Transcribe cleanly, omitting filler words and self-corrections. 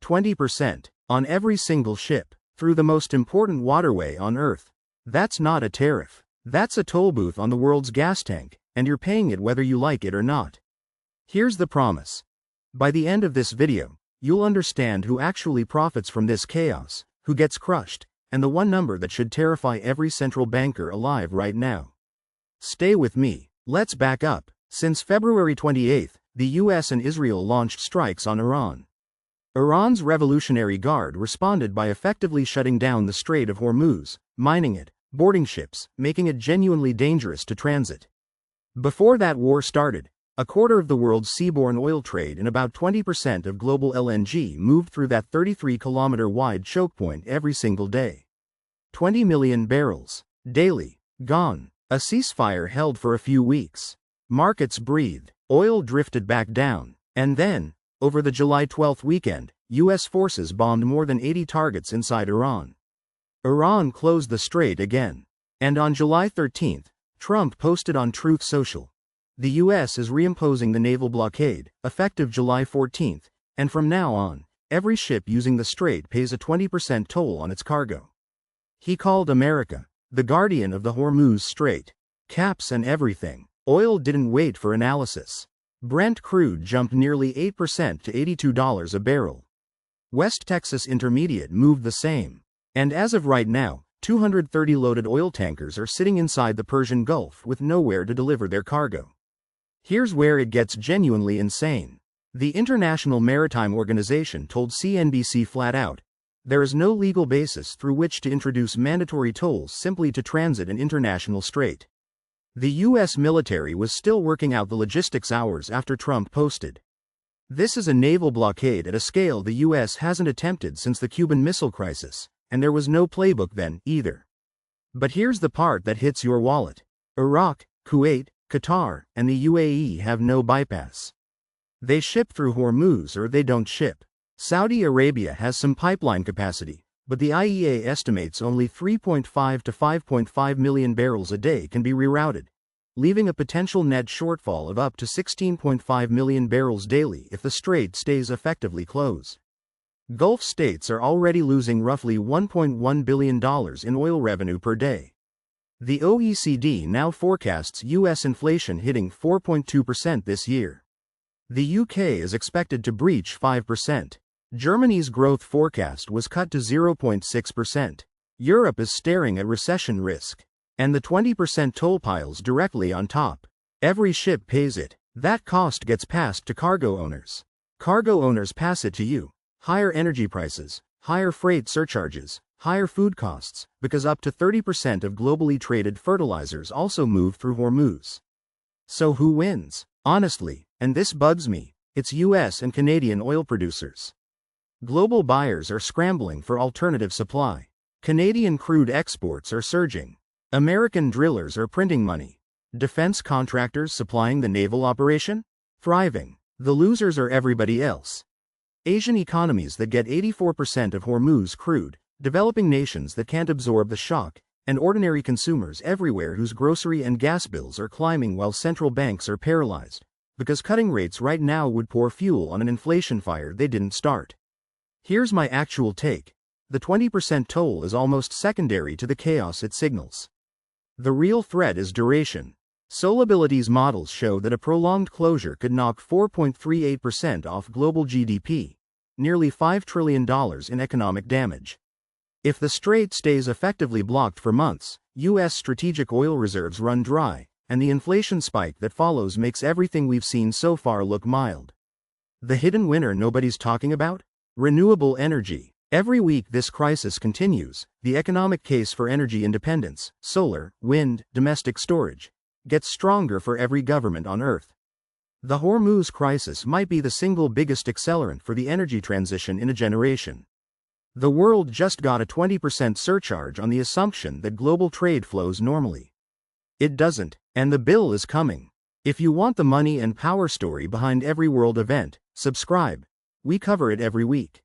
20% on every single ship, through the most important waterway on Earth. That's not a tariff. That's a toll booth on the world's gas tank, and you're paying it whether you like it or not. Here's the promise. By the end of this video, you'll understand who actually profits from this chaos, who gets crushed, and the one number that should terrify every central banker alive right now. Stay with me. Let's back up. Since February 28, the US and Israel launched strikes on Iran. Iran's Revolutionary Guard responded by effectively shutting down the Strait of Hormuz, mining it, boarding ships, making it genuinely dangerous to transit. Before that war started, a quarter of the world's seaborne oil trade and about 20% of global LNG moved through that 33-kilometer-wide choke point every single day. 20 million barrels, daily, gone. A ceasefire held for a few weeks. Markets breathed, oil drifted back down, and then, over the July 12 weekend, U.S. forces bombed more than 80 targets inside Iran. Iran closed the strait again. And on July 13, Trump posted on Truth Social. The U.S. is reimposing the naval blockade, effective July 14, and from now on, every ship using the strait pays a 20% toll on its cargo. He called America the guardian of the Hormuz Strait. Caps and everything. Oil didn't wait for analysis. Brent crude jumped nearly 8% to $82 a barrel. West Texas Intermediate moved the same. And as of right now, 230 loaded oil tankers are sitting inside the Persian Gulf with nowhere to deliver their cargo. Here's where it gets genuinely insane. The International Maritime Organization told CNBC flat out, there is no legal basis through which to introduce mandatory tolls simply to transit an international strait. The U.S. military was still working out the logistics hours after Trump posted. This is a naval blockade at a scale the U.S. hasn't attempted since the Cuban Missile Crisis, and there was no playbook then, either. But here's the part that hits your wallet. Iraq, Kuwait, Qatar, and the UAE have no bypass. They ship through Hormuz or they don't ship. Saudi Arabia has some pipeline capacity, but the IEA estimates only 3.5 to 5.5 million barrels a day can be rerouted, leaving a potential net shortfall of up to 16.5 million barrels daily if the strait stays effectively closed. Gulf states are already losing roughly $1.1 billion in oil revenue per day. The OECD now forecasts U.S. inflation hitting 4.2% this year. The UK is expected to breach 5%. Germany's growth forecast was cut to 0.6%. Europe is staring at recession risk. And the 20% toll piles directly on top. Every ship pays it. That cost gets passed to cargo owners. Cargo owners pass it to you. Higher energy prices, higher freight surcharges, higher food costs, because up to 30% of globally traded fertilizers also move through Hormuz. So who wins? Honestly, and this bugs me, it's US and Canadian oil producers. Global buyers are scrambling for alternative supply. Canadian crude exports are surging. American drillers are printing money. Defense contractors supplying the naval operation? Thriving. The losers are everybody else. Asian economies that get 84% of Hormuz crude, developing nations that can't absorb the shock, and ordinary consumers everywhere whose grocery and gas bills are climbing while central banks are paralyzed, because cutting rates right now would pour fuel on an inflation fire they didn't start. Here's my actual take. The 20% toll is almost secondary to the chaos it signals. The real threat is duration. Solability's models show that a prolonged closure could knock 4.38% off global GDP, nearly $5 trillion in economic damage. If the strait stays effectively blocked for months, U.S. strategic oil reserves run dry, and the inflation spike that follows makes everything we've seen so far look mild. The hidden winner nobody's talking about? Renewable energy. Every week this crisis continues, the economic case for energy independence, solar, wind, domestic storage, gets stronger for every government on Earth. The Hormuz crisis might be the single biggest accelerant for the energy transition in a generation. The world just got a 20% surcharge on the assumption that global trade flows normally. It doesn't, and the bill is coming. If you want the money and power story behind every world event, subscribe. We cover it every week.